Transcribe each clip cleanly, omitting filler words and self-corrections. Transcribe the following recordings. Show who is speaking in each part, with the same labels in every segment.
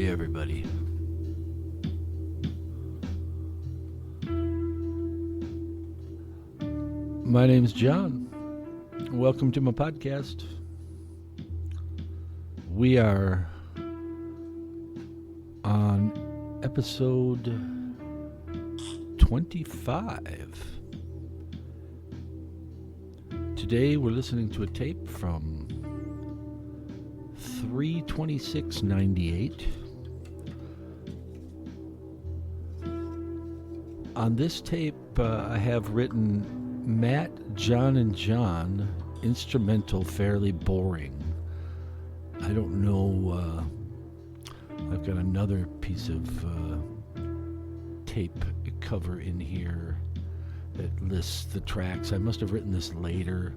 Speaker 1: you, everybody. My name's John. Welcome to my podcast. We are on episode 25. Today we're listening to a tape from 3/26/98. On this tape, I have written Matt, John, and John, instrumental, fairly boring. I don't know, I've got another piece of tape cover in here that lists the tracks. I must have written this later.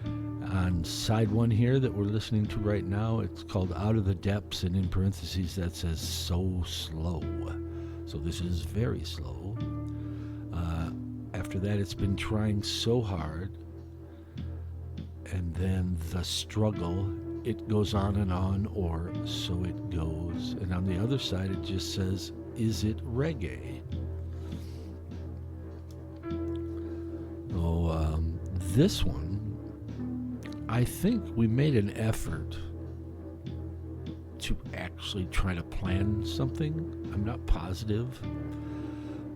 Speaker 1: On side one here that we're listening to right now, it's called Out of the Depths, and in parentheses that says so slow. So this is very slow. After that, it's been trying so hard. And then the struggle, it goes on, or so it goes. And on the other side, it just says, is it reggae? Oh, this one, I think we made an effort to actually try to plan something. I'm not positive.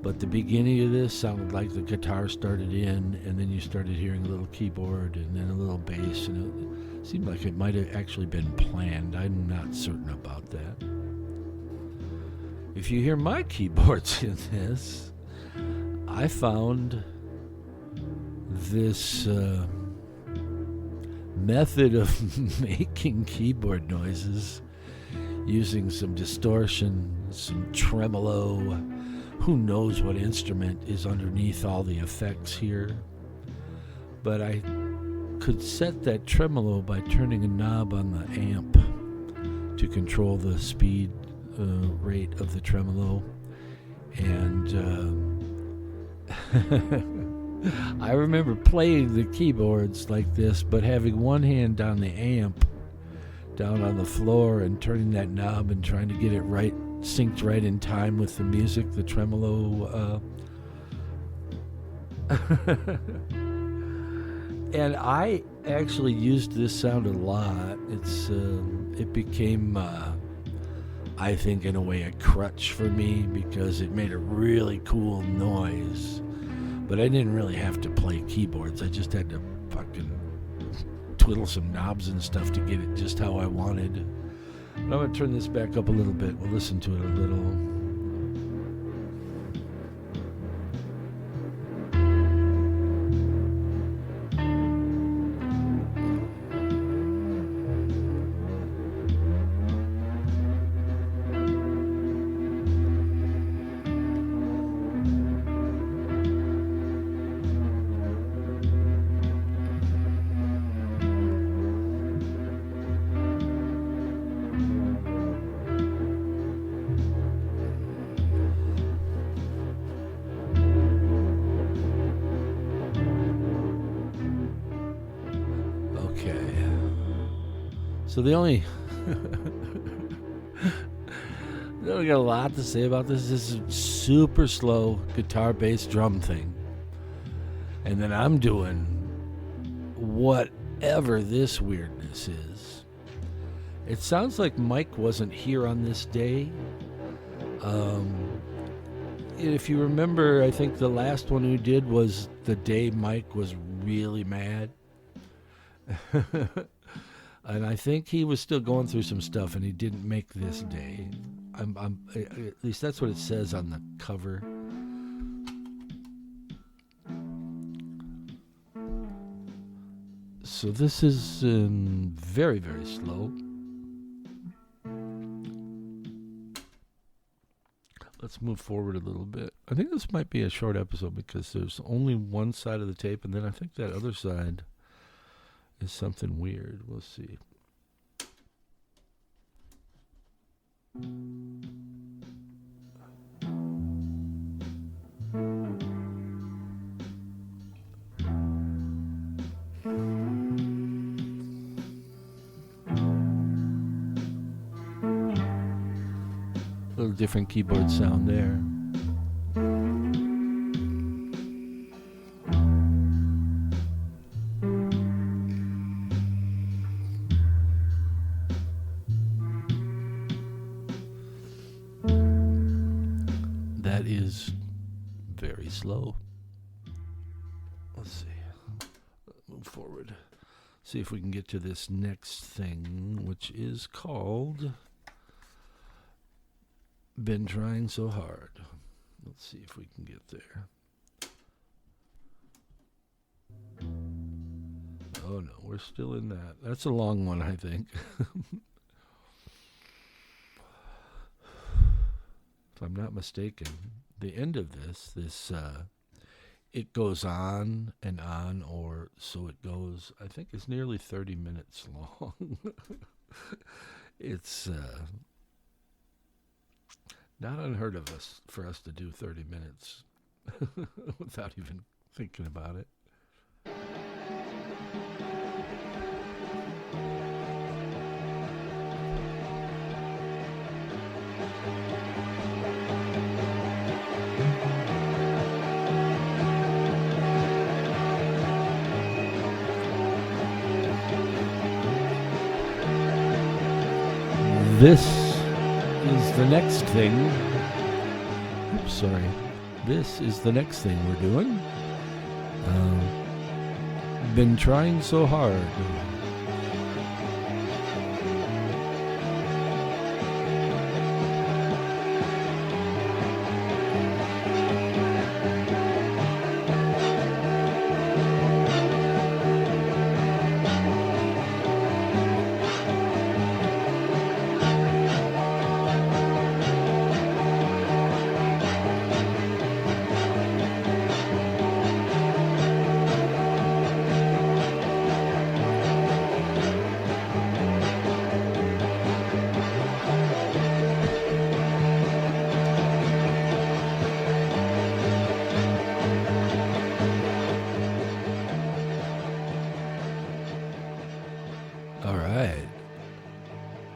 Speaker 1: But the beginning of this sounded like the guitar started in, and then you started hearing a little keyboard, and then a little bass, and it seemed like it might have actually been planned. I'm not certain about that. If you hear my keyboards in this, I found this method of making keyboard noises using some distortion, some tremolo. Who knows what instrument is underneath all the effects here? But I could set that tremolo by turning a knob on the amp to control the speed rate of the tremolo. And I remember playing the keyboards like this, but having one hand on the amp down on the floor and turning that knob and trying to get it right, synced right in time with the music, the tremolo. And I actually used this sound a lot. It became, I think, in a way, a crutch for me because it made a really cool noise. But I didn't really have to play keyboards. I just had to fucking twiddle some knobs and stuff to get it just how I wanted. But I'm going to turn this back up a little bit. We'll listen to it a little. So the only got a lot to say about this. This is super slow guitar, bass, drum thing. And then I'm doing whatever this weirdness is. It sounds like Mike wasn't here on this day. If you remember, I think the last one we did was the day Mike was really mad. And I think he was still going through some stuff, and he didn't make this day. At least that's what it says on the cover. So this is very, very slow. Let's move forward a little bit. I think this might be a short episode because there's only one side of the tape, and then I think that other side is something weird. We'll see. different keyboard sound there. That is very slow. Let's see. Move forward. See if we can get to this next thing, which is called Been Trying So Hard. Let's see if we can get there. Oh no, we're still in that. That's a long one, I think. If I'm not mistaken, the end of this, it goes on and on, or so it goes. I think it's nearly 30 minutes long. It's not unheard of for us to do 30 minutes without even thinking about it. This is the next thing. Oops, sorry. This is the next thing we're doing. Been trying so hard.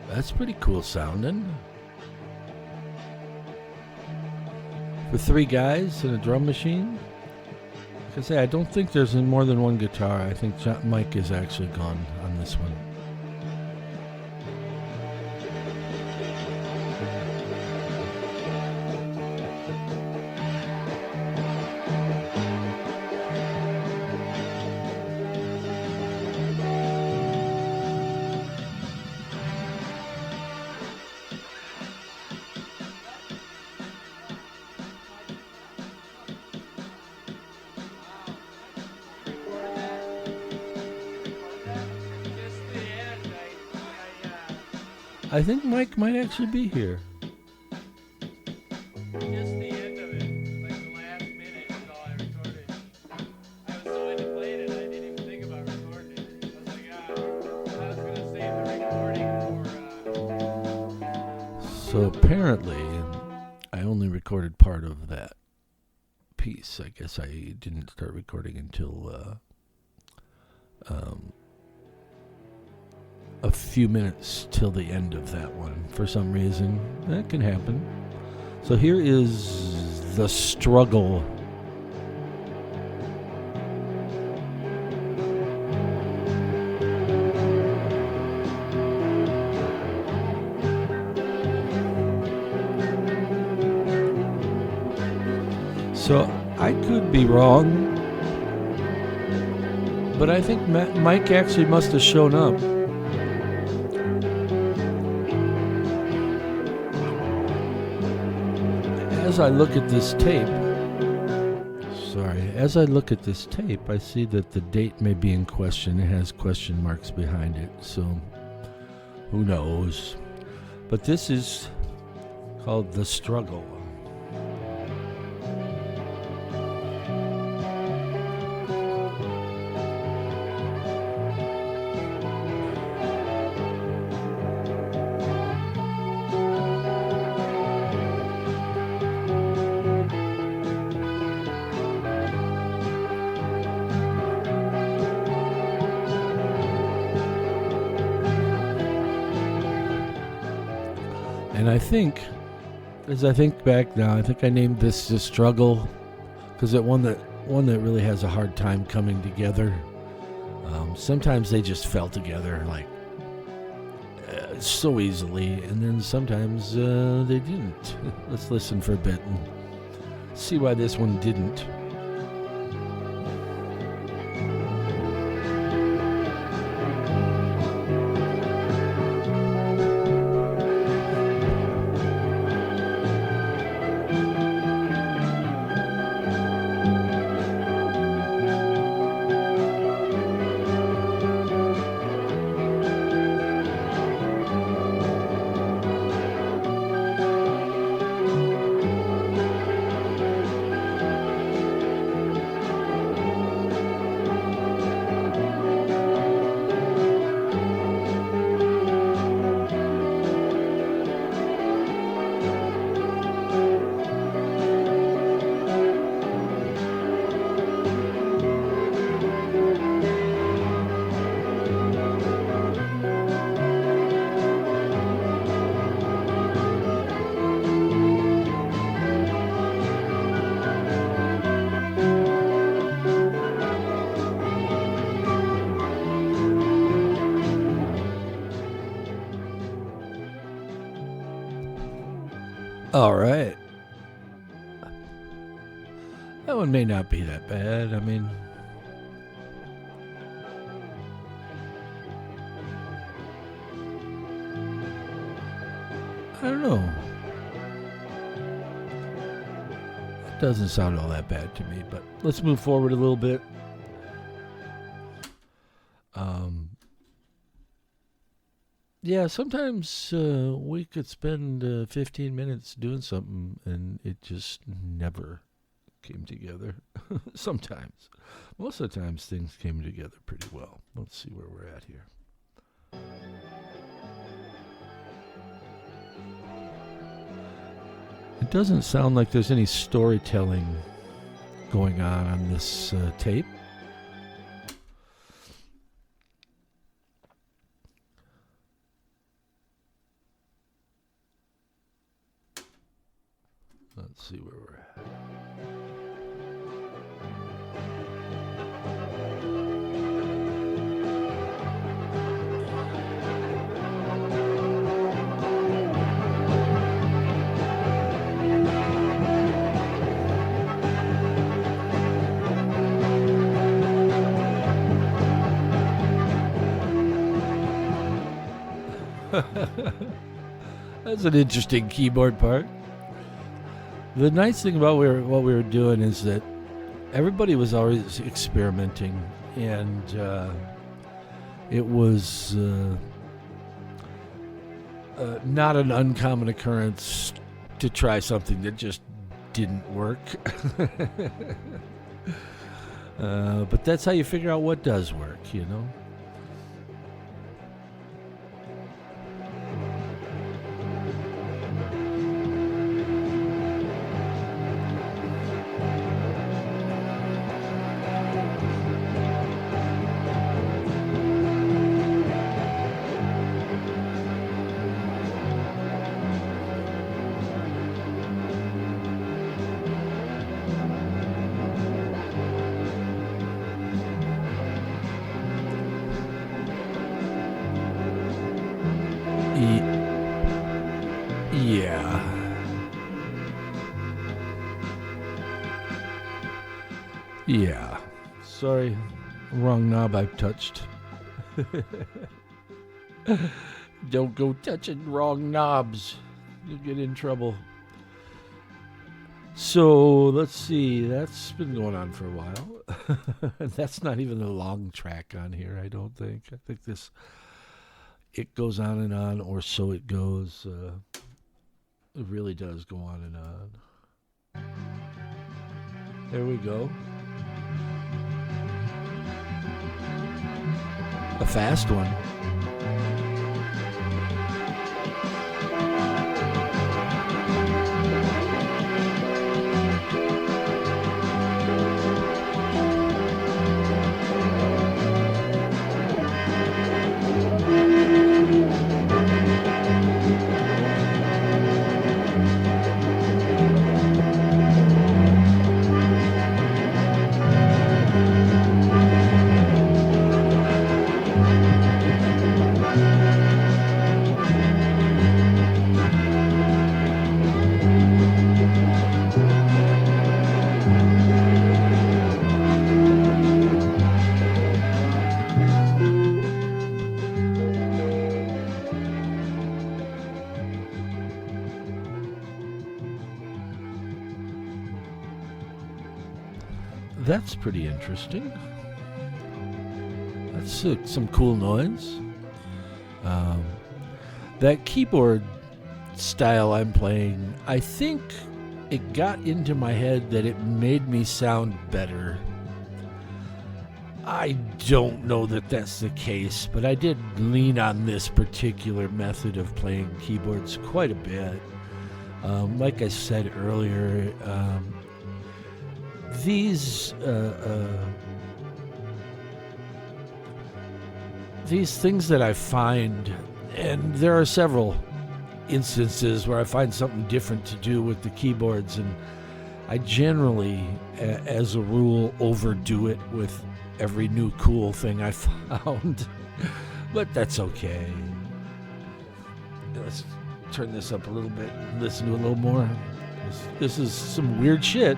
Speaker 1: That's pretty cool sounding. For 3 guys and a drum machine. Like I say, I don't think there's more than one guitar. I think Mike is actually gone on this one. I think Mike might actually be here.
Speaker 2: Just the end of it, like the last minute is all I recorded. I was so into playing it, I didn't even think about recording it. I was like, I was gonna save the recording for.
Speaker 1: So apparently, I only recorded part of that piece. I guess I didn't start recording until a few minutes till the end of that one. For some reason, that can happen. So here is The Struggle. So I could be wrong, but I think Mike actually must have shown up. As I look at this tape, I see that the date may be in question. It has question marks behind it, so who knows? But this is called The Struggle. And I think As I think back now, I think I named this "The Struggle" because it one that really has a hard time coming together. Sometimes they just fell together like so easily, and then sometimes they didn't. Let's listen for a bit and see why this one didn't. All right. That one may not be that bad. I mean, I don't know. It doesn't sound all that bad to me, but let's move forward a little bit. Yeah, sometimes we could spend 15 minutes doing something and it just never came together. Sometimes. Most of the times things came together pretty well. Let's see where we're at here. It doesn't sound like there's any storytelling going on this tape. Let's see where we're at. That's an interesting keyboard part. The nice thing about what we were doing is that everybody was always experimenting, and it was not an uncommon occurrence to try something that just didn't work. But that's how you figure out what does work, you know? Yeah. Sorry, wrong knob I touched. Don't go touching wrong knobs. You'll get in trouble. So, let's see. That's been going on for a while. That's not even a long track on here, I don't think. I think it goes on and on, or so it goes. It really does go on and on. There we go. A fast one. That's pretty interesting. That's some cool noise. Um, that keyboard style I'm playing, I think it got into my head that it made me sound better. I don't know that that's the case, but I did lean on this particular method of playing keyboards quite a bit. Like I said earlier, these things that I find, and there are several instances where I find something different to do with the keyboards, and I generally, as a rule, overdo it with every new cool thing I found. But that's okay. Let's turn this up a little bit and listen to a little more. This is some weird shit.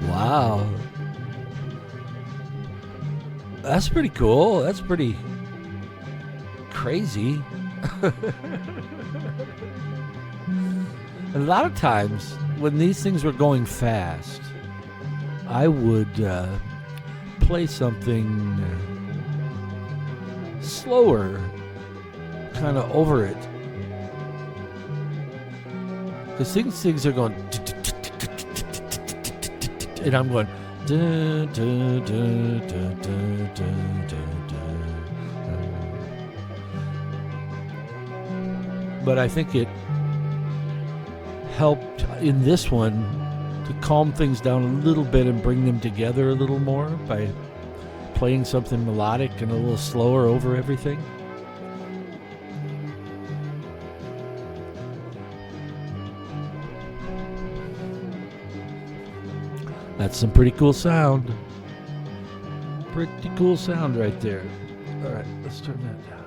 Speaker 1: Wow. That's pretty cool. That's pretty crazy. A lot of times when these things were going fast, I would play something slower, kind of over it. Because things are going, and I'm going, but I think it helped in this one to calm things down a little bit and bring them together a little more by playing something melodic and a little slower over everything. That's some pretty cool sound. Pretty cool sound right there. All right, let's turn that down.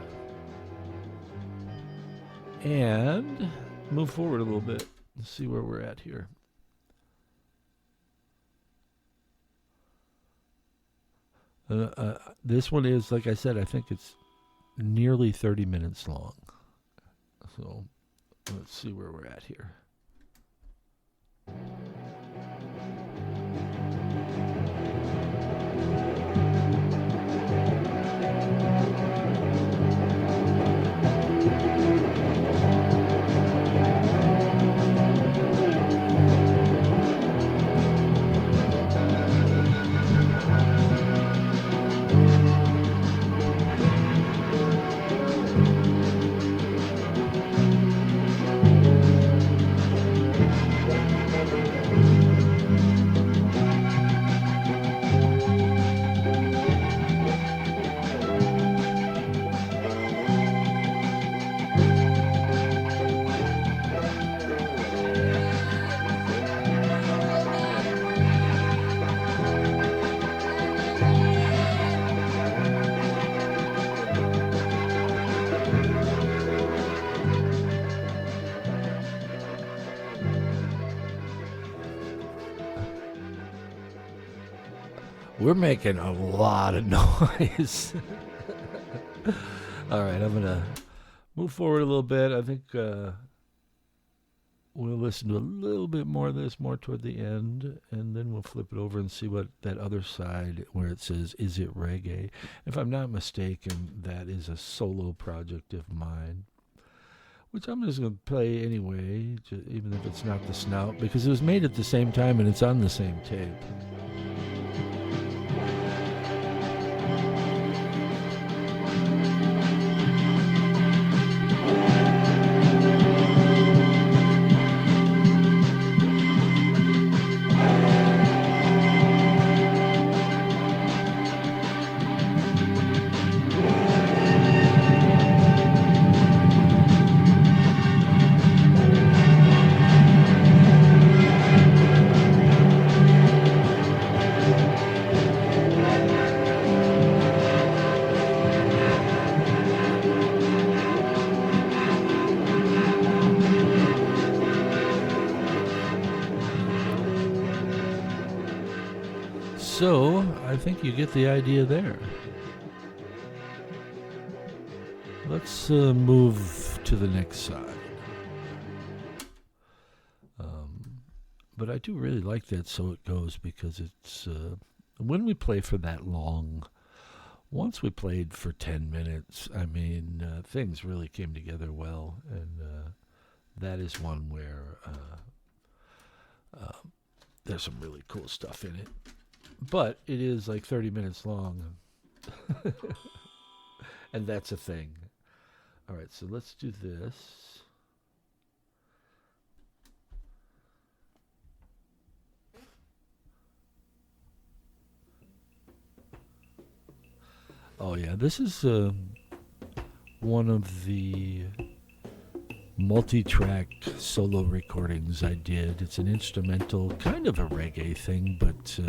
Speaker 1: And move forward a little bit. Let's see where we're at here. This one is, like I said, I think it's nearly 30 minutes long. So let's see where we're at here. We're making a lot of noise. All right, I'm going to move forward a little bit. I think we'll listen to a little bit more of this more toward the end, and then we'll flip it over and see what that other side where it says, is it reggae? If I'm not mistaken, that is a solo project of mine, which I'm just going to play anyway, even if it's not the Snout, because it was made at the same time and it's on the same tape. So, I think you get the idea there. Let's move to the next side. But I do really like that So It Goes, because it's, when we play for that long, once we played for 10 minutes, I mean, things really came together well, and that is one where there's some really cool stuff in it. But it is like 30 minutes long. And that's a thing. All right, so let's do this. Oh, yeah, this is one of the multi-track solo recordings I did. It's an instrumental, kind of a reggae thing, but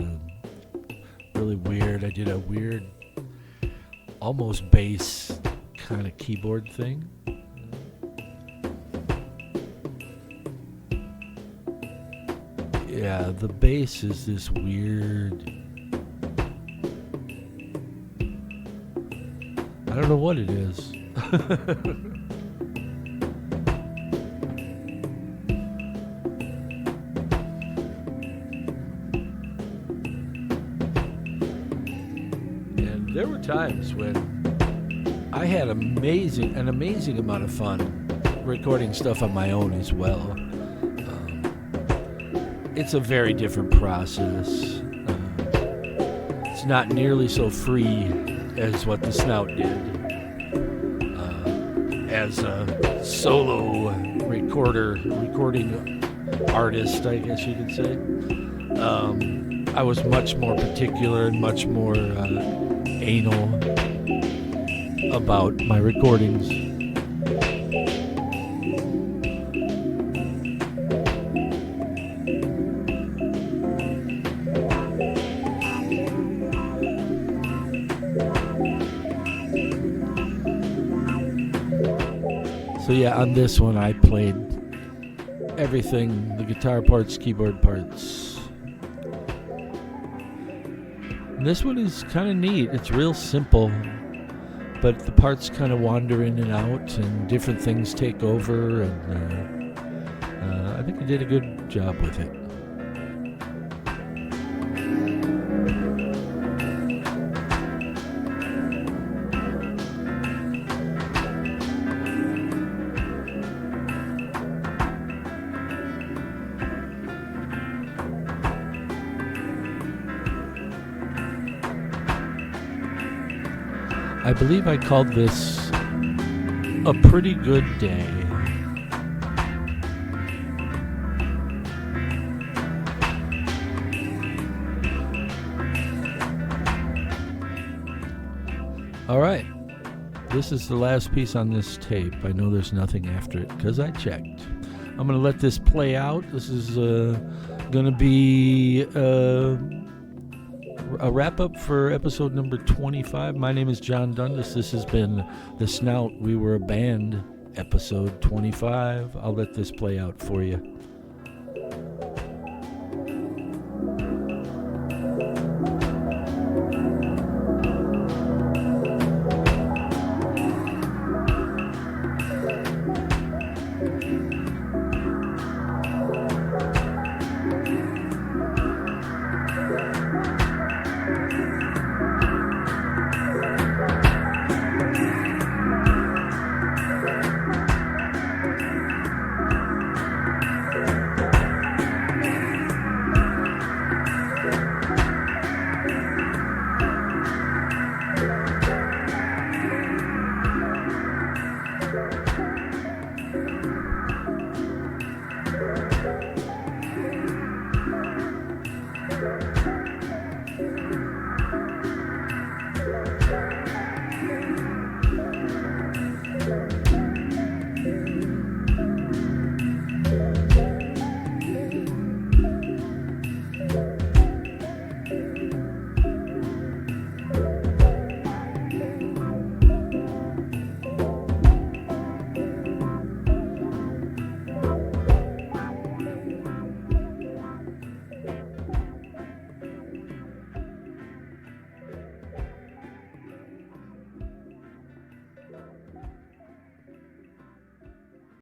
Speaker 1: really weird. I did a weird, almost bass kind of keyboard thing. Yeah, the bass is this weird, I don't know what it is. There were times when I had an amazing amount of fun recording stuff on my own as well. It's a very different process. It's not nearly so free as what the Snout did. As a solo recording artist, I guess you could say, I was much more particular and much more anal about my recordings. So yeah, on this one I played everything, the guitar parts, keyboard parts. This one is kind of neat. It's real simple, but the parts kind of wander in and out, and different things take over, and I think he did a good job with it. I believe I called this A Pretty Good Day. All right, this is the last piece on this tape. I know there's nothing after it because I checked. I'm going to let this play out. This is going to be a wrap-up for episode number 25. My name is John Dundas. This has been The Snout, We Were a Band, episode 25. I'll let this play out for you.